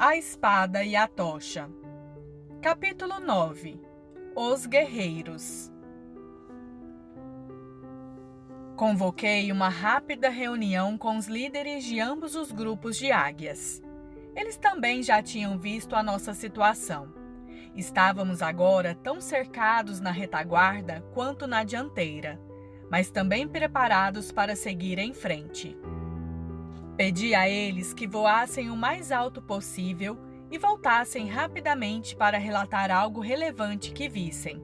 A espada e a tocha. Capítulo 9. Os guerreiros. Convoquei uma rápida reunião com os líderes de ambos os grupos de águias. Eles também já tinham visto a nossa situação. Estávamos agora tão cercados na retaguarda quanto na dianteira, mas também preparados para seguir em frente. Pedi a eles que voassem o mais alto possível e voltassem rapidamente para relatar algo relevante que vissem.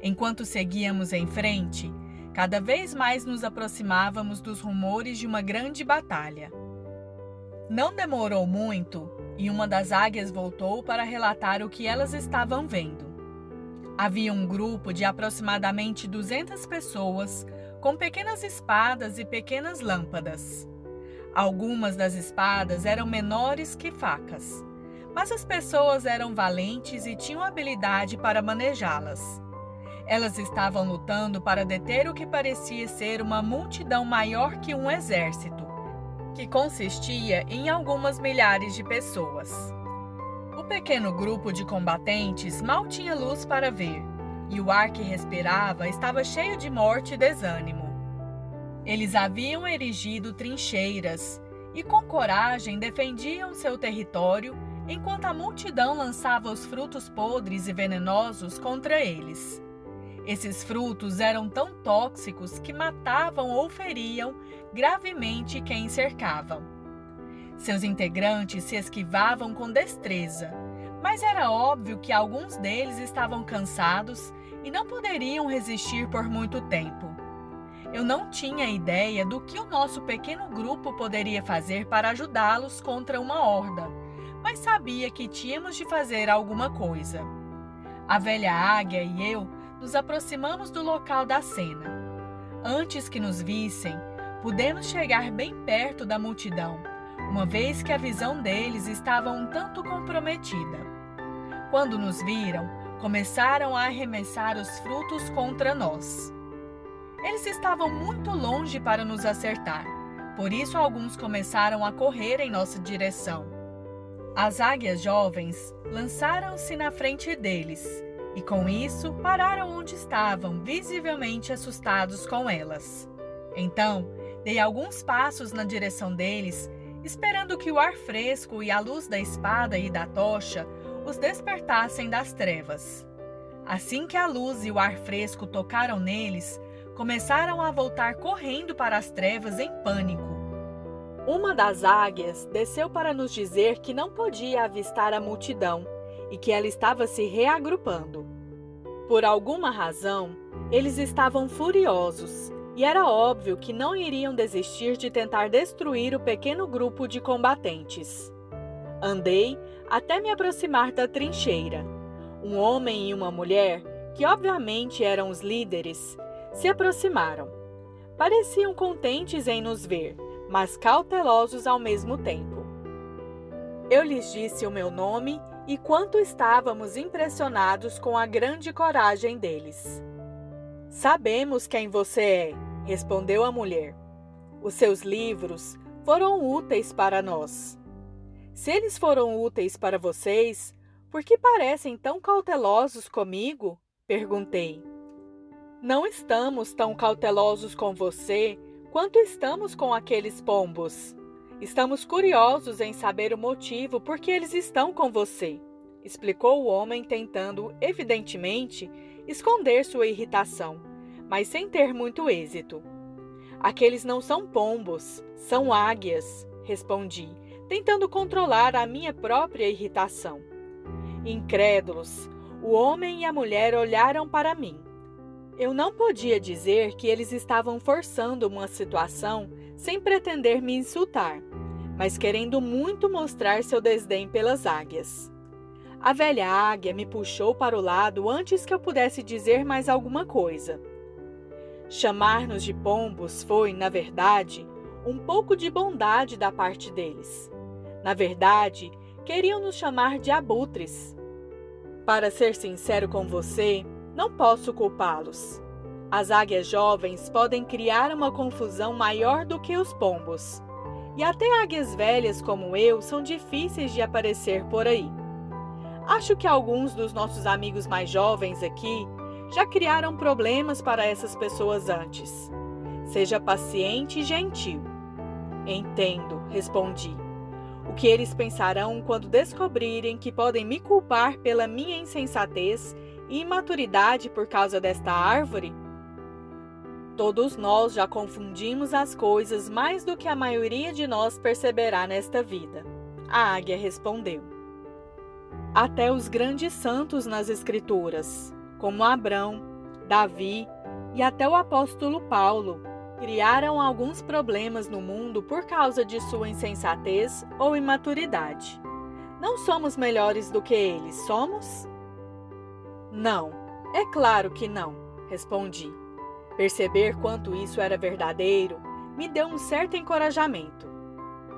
Enquanto seguíamos em frente, cada vez mais nos aproximávamos dos rumores de uma grande batalha. Não demorou muito e uma das águias voltou para relatar o que elas estavam vendo. Havia um grupo de aproximadamente 200 pessoas com pequenas espadas e pequenas lâmpadas. Algumas das espadas eram menores que facas, mas as pessoas eram valentes e tinham habilidade para manejá-las. Elas estavam lutando para deter o que parecia ser uma multidão maior que um exército, que consistia em algumas milhares de pessoas. O pequeno grupo de combatentes mal tinha luz para ver, e o ar que respirava estava cheio de morte e desânimo. Eles haviam erigido trincheiras e, com coragem, defendiam seu território enquanto a multidão lançava os frutos podres e venenosos contra eles. Esses frutos eram tão tóxicos que matavam ou feriam gravemente quem cercavam. Seus integrantes se esquivavam com destreza, mas era óbvio que alguns deles estavam cansados e não poderiam resistir por muito tempo. Eu não tinha ideia do que o nosso pequeno grupo poderia fazer para ajudá-los contra uma horda, mas sabia que tínhamos de fazer alguma coisa. A velha águia e eu nos aproximamos do local da cena. Antes que nos vissem, pudemos chegar bem perto da multidão, uma vez que a visão deles estava um tanto comprometida. Quando nos viram, começaram a arremessar os frutos contra nós. Eles estavam muito longe para nos acertar, por isso alguns começaram a correr em nossa direção. As águias jovens lançaram-se na frente deles e, com isso, pararam onde estavam, visivelmente assustados com elas. Então, dei alguns passos na direção deles, esperando que o ar fresco e a luz da espada e da tocha os despertassem das trevas. Assim que a luz e o ar fresco tocaram neles, começaram a voltar correndo para as trevas em pânico. Uma das águias desceu para nos dizer que não podia avistar a multidão e que ela estava se reagrupando. Por alguma razão, eles estavam furiosos e era óbvio que não iriam desistir de tentar destruir o pequeno grupo de combatentes. Andei até me aproximar da trincheira. Um homem e uma mulher, que obviamente eram os líderes, se aproximaram. Pareciam contentes em nos ver, mas cautelosos ao mesmo tempo. Eu lhes disse o meu nome e quanto estávamos impressionados com a grande coragem deles. "Sabemos quem você é", respondeu a mulher. "Os seus livros foram úteis para nós." "Se eles foram úteis para vocês, por que parecem tão cautelosos comigo?" perguntei. "Não estamos tão cautelosos com você quanto estamos com aqueles pombos. Estamos curiosos em saber o motivo por que eles estão com você", explicou o homem, tentando, evidentemente, esconder sua irritação, mas sem ter muito êxito. "Aqueles não são pombos, são águias", respondi, tentando controlar a minha própria irritação. Incrédulos, o homem e a mulher olharam para mim. Eu não podia dizer que eles estavam forçando uma situação sem pretender me insultar, mas querendo muito mostrar seu desdém pelas águias. A velha águia me puxou para o lado antes que eu pudesse dizer mais alguma coisa. Chamar-nos de pombos foi, na verdade, um pouco de bondade da parte deles. Na verdade, queriam nos chamar de abutres. Para ser sincero com você, não posso culpá-los. As águias jovens podem criar uma confusão maior do que os pombos. E até águias velhas como eu são difíceis de aparecer por aí. Acho que alguns dos nossos amigos mais jovens aqui já criaram problemas para essas pessoas antes. Seja paciente e gentil. Entendo, respondi. O que eles pensarão quando descobrirem que podem me culpar pela minha insensatez e imaturidade por causa desta árvore? Todos nós já confundimos as coisas mais do que a maioria de nós perceberá nesta vida. A águia respondeu. Até os grandes santos nas Escrituras, como Abrão, Davi e até o apóstolo Paulo, criaram alguns problemas no mundo por causa de sua insensatez ou imaturidade. Não somos melhores do que eles, somos? Não, é claro que não, respondi. Perceber quanto isso era verdadeiro me deu um certo encorajamento.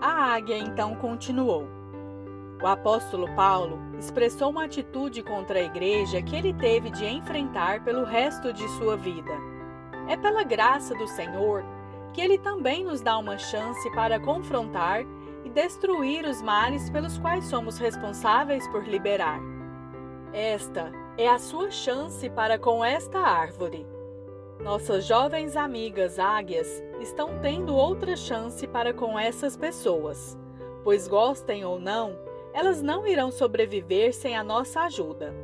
A águia então continuou. O apóstolo Paulo expressou uma atitude contra a igreja que ele teve de enfrentar pelo resto de sua vida. É pela graça do Senhor que ele também nos dá uma chance para confrontar e destruir os males pelos quais somos responsáveis por liberar. Esta é a sua chance para com esta árvore. Nossas jovens amigas águias estão tendo outra chance para com essas pessoas, pois gostem ou não, elas não irão sobreviver sem a nossa ajuda.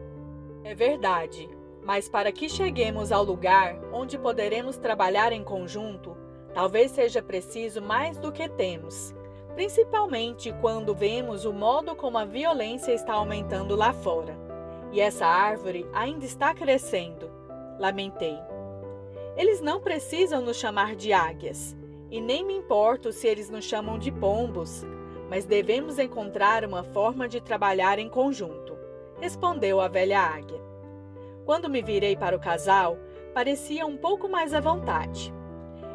É verdade, mas para que cheguemos ao lugar onde poderemos trabalhar em conjunto, talvez seja preciso mais do que temos, principalmente quando vemos o modo como a violência está aumentando lá fora. E essa árvore ainda está crescendo, lamentei. Eles não precisam nos chamar de águias, e nem me importo se eles nos chamam de pombos, mas devemos encontrar uma forma de trabalhar em conjunto, respondeu a velha águia. Quando me virei para o casal, parecia um pouco mais à vontade.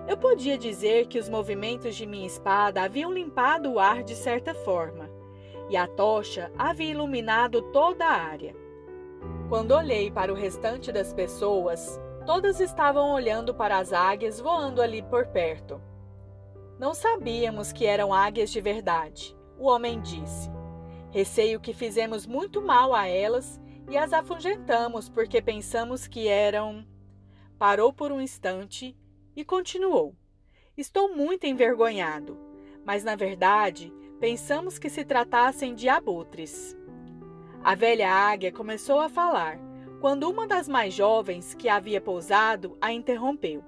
Eu podia dizer que os movimentos de minha espada haviam limpado o ar de certa forma, e a tocha havia iluminado toda a área. Quando olhei para o restante das pessoas, todas estavam olhando para as águias voando ali por perto. Não sabíamos que eram águias de verdade, o homem disse. Receio que fizemos muito mal a elas e as afugentamos porque pensamos que eram... Parou por um instante e continuou. Estou muito envergonhado, mas na verdade pensamos que se tratassem de abutres. A velha águia começou a falar, quando uma das mais jovens que havia pousado a interrompeu.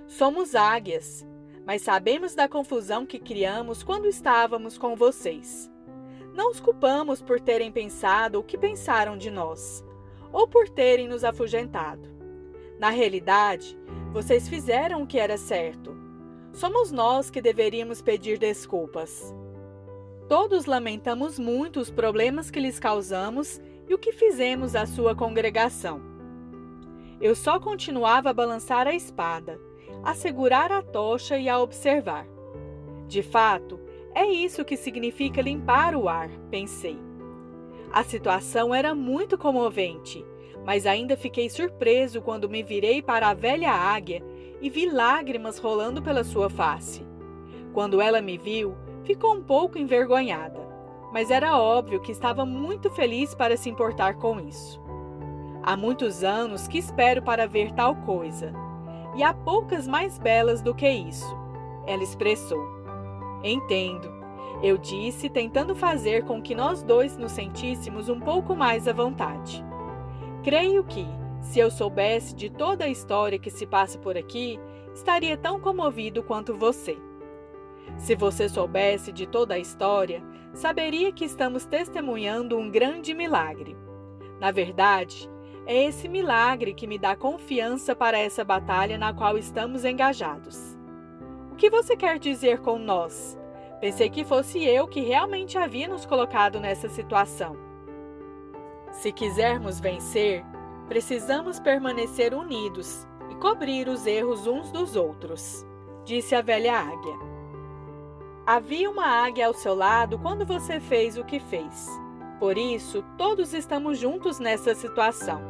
Somos águias, mas sabemos da confusão que criamos quando estávamos com vocês. Não os culpamos por terem pensado o que pensaram de nós, ou por terem nos afugentado. Na realidade, vocês fizeram o que era certo. Somos nós que deveríamos pedir desculpas. Todos lamentamos muito os problemas que lhes causamos e o que fizemos à sua congregação. Eu só continuava a balançar a espada, a segurar a tocha e a observar. De fato, é isso que significa limpar o ar, pensei. A situação era muito comovente, mas ainda fiquei surpreso quando me virei para a velha águia e vi lágrimas rolando pela sua face. Quando ela me viu, ficou um pouco envergonhada, mas era óbvio que estava muito feliz para se importar com isso. Há muitos anos que espero para ver tal coisa, e há poucas mais belas do que isso, ela expressou. Entendo, eu disse, tentando fazer com que nós dois nos sentíssemos um pouco mais à vontade. Creio que, se eu soubesse de toda a história que se passa por aqui, estaria tão comovido quanto você. Se você soubesse de toda a história, saberia que estamos testemunhando um grande milagre. Na verdade, é esse milagre que me dá confiança para essa batalha na qual estamos engajados. O que você quer dizer com nós? Pensei que fosse eu que realmente havia nos colocado nessa situação. Se quisermos vencer, precisamos permanecer unidos e cobrir os erros uns dos outros, disse a velha águia. Havia uma águia ao seu lado quando você fez o que fez. Por isso, todos estamos juntos nessa situação.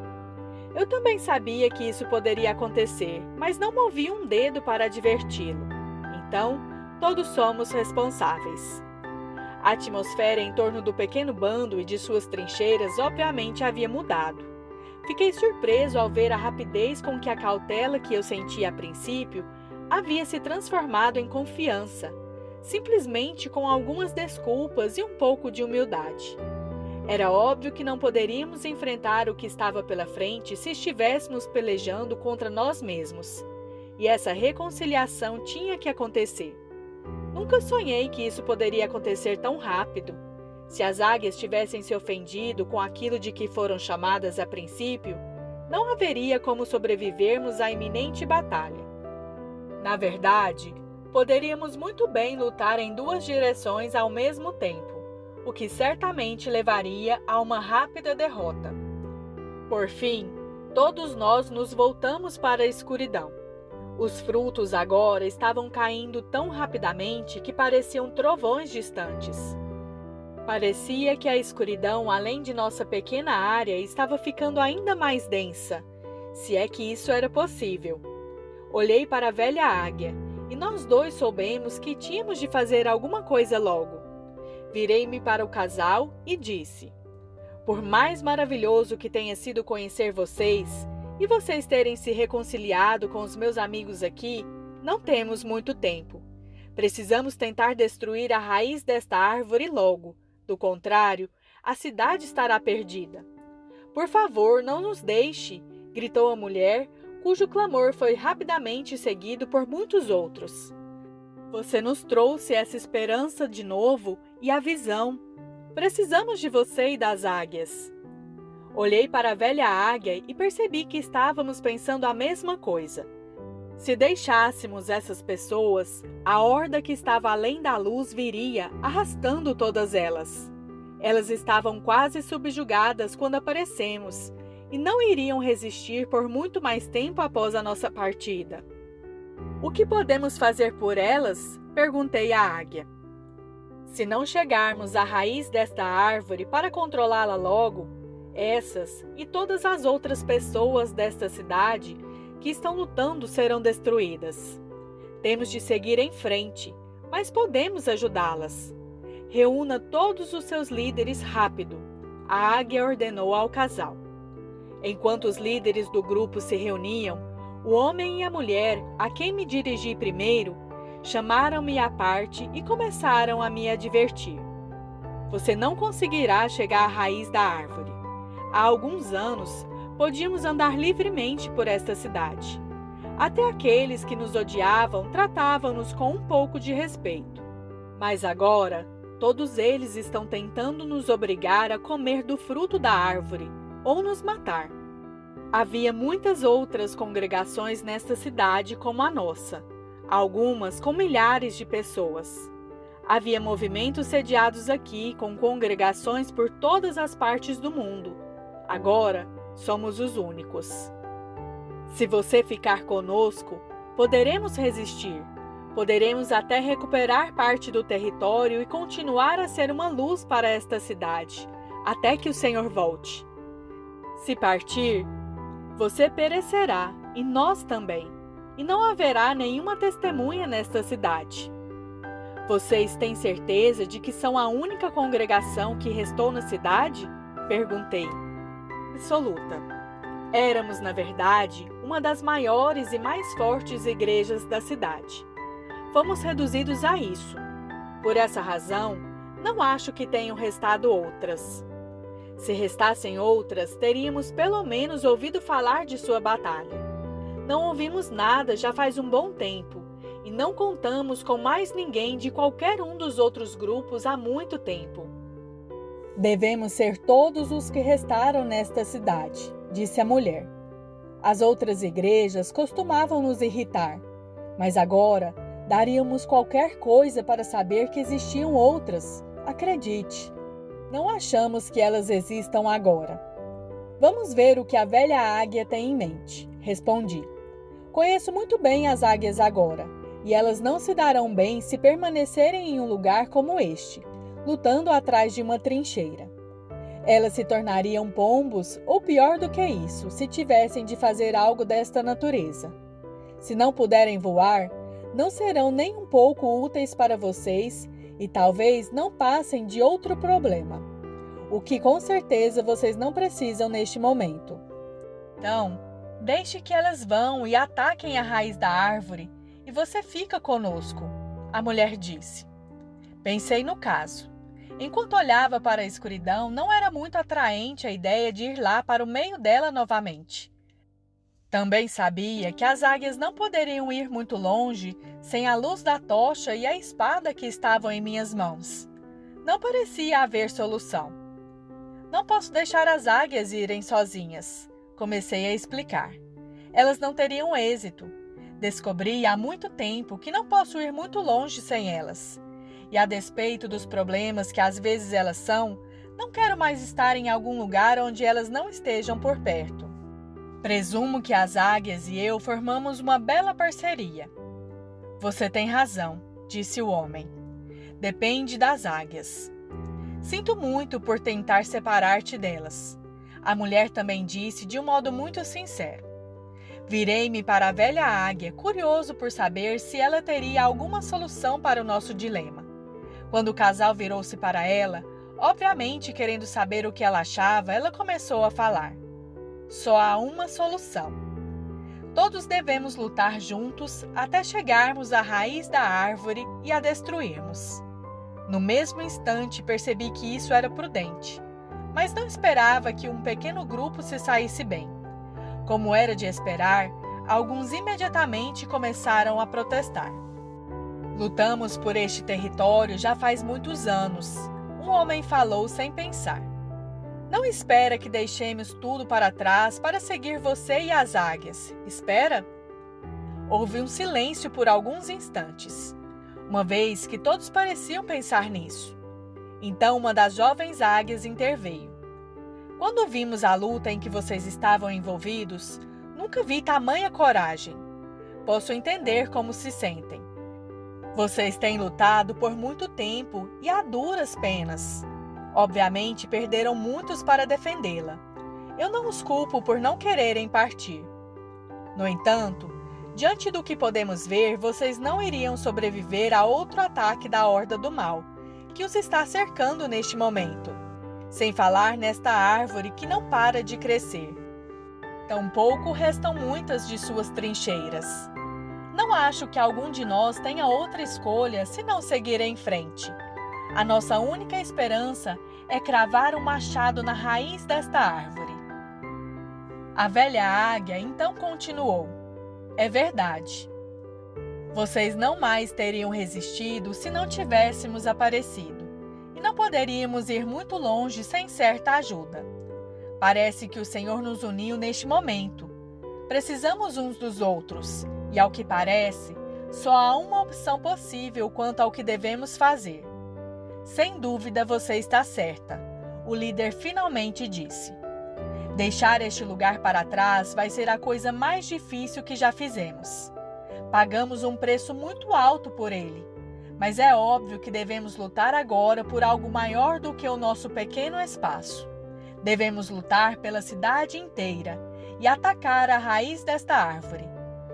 Eu também sabia que isso poderia acontecer, mas não movi um dedo para adverti-lo. Então, todos somos responsáveis. A atmosfera em torno do pequeno bando e de suas trincheiras obviamente havia mudado. Fiquei surpreso ao ver a rapidez com que a cautela que eu sentia a princípio havia se transformado em confiança, simplesmente com algumas desculpas e um pouco de humildade. Era óbvio que não poderíamos enfrentar o que estava pela frente se estivéssemos pelejando contra nós mesmos, e essa reconciliação tinha que acontecer. Nunca sonhei que isso poderia acontecer tão rápido. Se as águias tivessem se ofendido com aquilo de que foram chamadas a princípio, não haveria como sobrevivermos à iminente batalha. Na verdade, poderíamos muito bem lutar em duas direções ao mesmo tempo, o que certamente levaria a uma rápida derrota. Por fim, todos nós nos voltamos para a escuridão. Os frutos agora estavam caindo tão rapidamente que pareciam trovões distantes. Parecia que a escuridão, além de nossa pequena área, estava ficando ainda mais densa, se é que isso era possível. Olhei para a velha águia e nós dois soubemos que tínhamos de fazer alguma coisa logo. Virei-me para o casal e disse: por mais maravilhoso que tenha sido conhecer vocês e vocês terem se reconciliado com os meus amigos aqui, não temos muito tempo. Precisamos tentar destruir a raiz desta árvore logo. Do contrário, a cidade estará perdida. Por favor, não nos deixe, gritou a mulher, cujo clamor foi rapidamente seguido por muitos outros. Você nos trouxe essa esperança de novo e a visão. Precisamos de você e das águias. Olhei para a velha águia e percebi que estávamos pensando a mesma coisa. Se deixássemos essas pessoas, a horda que estava além da luz viria, arrastando todas elas. Elas estavam quase subjugadas quando aparecemos e não iriam resistir por muito mais tempo após a nossa partida. O que podemos fazer por elas? Perguntei à águia. Se não chegarmos à raiz desta árvore para controlá-la logo, essas e todas as outras pessoas desta cidade que estão lutando serão destruídas. Temos de seguir em frente, mas podemos ajudá-las. Reúna todos os seus líderes rápido, a águia ordenou ao casal. Enquanto os líderes do grupo se reuniam, o homem e a mulher, a quem me dirigi primeiro, chamaram-me à parte e começaram a me advertir. Você não conseguirá chegar à raiz da árvore. Há alguns anos, podíamos andar livremente por esta cidade. Até aqueles que nos odiavam tratavam-nos com um pouco de respeito. Mas agora, todos eles estão tentando nos obrigar a comer do fruto da árvore ou nos matar. Havia muitas outras congregações nesta cidade como a nossa, algumas com milhares de pessoas. Havia movimentos sediados aqui com congregações por todas as partes do mundo. Agora, somos os únicos. Se você ficar conosco, poderemos resistir. Poderemos até recuperar parte do território e continuar a ser uma luz para esta cidade, até que o Senhor volte. Se partir, você perecerá, e nós também, e não haverá nenhuma testemunha nesta cidade. Vocês têm certeza de que são a única congregação que restou na cidade? Perguntei. Absoluta. Éramos, na verdade, uma das maiores e mais fortes igrejas da cidade. Fomos reduzidos a isso. Por essa razão, não acho que tenham restado outras. Se restassem outras, teríamos pelo menos ouvido falar de sua batalha. Não ouvimos nada já faz um bom tempo, e não contamos com mais ninguém de qualquer um dos outros grupos há muito tempo. Devemos ser todos os que restaram nesta cidade, disse a mulher. As outras igrejas costumavam nos irritar, mas agora daríamos qualquer coisa para saber que existiam outras. Acredite, não achamos que elas existam agora. Vamos ver o que a velha águia tem em mente, respondi. Conheço muito bem as águias agora, e elas não se darão bem se permanecerem em um lugar como este, lutando atrás de uma trincheira. Elas se tornariam pombos, ou pior do que isso, se tivessem de fazer algo desta natureza. Se não puderem voar, não serão nem um pouco úteis para vocês e talvez não passem de outro problema, o que com certeza vocês não precisam neste momento. Então, deixe que elas vão e ataquem a raiz da árvore e você fica conosco, a mulher disse. Pensei no caso. Enquanto olhava para a escuridão, não era muito atraente a ideia de ir lá para o meio dela novamente. Também sabia que as águias não poderiam ir muito longe sem a luz da tocha e a espada que estavam em minhas mãos. Não parecia haver solução. Não posso deixar as águias irem sozinhas, comecei a explicar. Elas não teriam êxito. Descobri há muito tempo que não posso ir muito longe sem elas. E a despeito dos problemas que às vezes elas são, não quero mais estar em algum lugar onde elas não estejam por perto. Presumo que as águias e eu formamos uma bela parceria. Você tem razão, disse o homem. Depende das águias. Sinto muito por tentar separar-te delas. A mulher também disse de um modo muito sincero. Virei-me para a velha águia, curioso por saber se ela teria alguma solução para o nosso dilema. Quando o casal virou-se para ela, obviamente querendo saber o que ela achava, ela começou a falar. Só há uma solução. Todos devemos lutar juntos até chegarmos à raiz da árvore e a destruirmos. No mesmo instante percebi que isso era prudente, mas não esperava que um pequeno grupo se saísse bem. Como era de esperar, alguns imediatamente começaram a protestar. Lutamos por este território já faz muitos anos, um homem falou sem pensar. Não espera que deixemos tudo para trás para seguir você e as águias. Espera? Houve um silêncio por alguns instantes, uma vez que todos pareciam pensar nisso. Então uma das jovens águias interveio. Quando vimos a luta em que vocês estavam envolvidos, nunca vi tamanha coragem. Posso entender como se sentem. Vocês têm lutado por muito tempo e a duras penas. Obviamente, perderam muitos para defendê-la. Eu não os culpo por não quererem partir. No entanto, diante do que podemos ver, vocês não iriam sobreviver a outro ataque da Horda do Mal, que os está cercando neste momento. Sem falar nesta árvore que não para de crescer. Tampouco restam muitas de suas trincheiras. Não acho que algum de nós tenha outra escolha senão seguir em frente. A nossa única esperança é cravar um machado na raiz desta árvore. A velha águia então continuou. É verdade. Vocês não mais teriam resistido se não tivéssemos aparecido. E não poderíamos ir muito longe sem certa ajuda. Parece que o Senhor nos uniu neste momento. Precisamos uns dos outros. E ao que parece, só há uma opção possível quanto ao que devemos fazer. Sem dúvida você está certa, o líder finalmente disse. Deixar este lugar para trás vai ser a coisa mais difícil que já fizemos. Pagamos um preço muito alto por ele, mas é óbvio que devemos lutar agora por algo maior do que o nosso pequeno espaço. Devemos lutar pela cidade inteira e atacar a raiz desta árvore.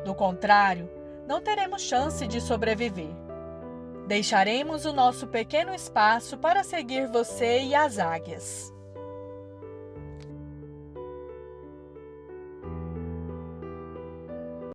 Do contrário, não teremos chance de sobreviver. Deixaremos o nosso pequeno espaço para seguir você e as águias.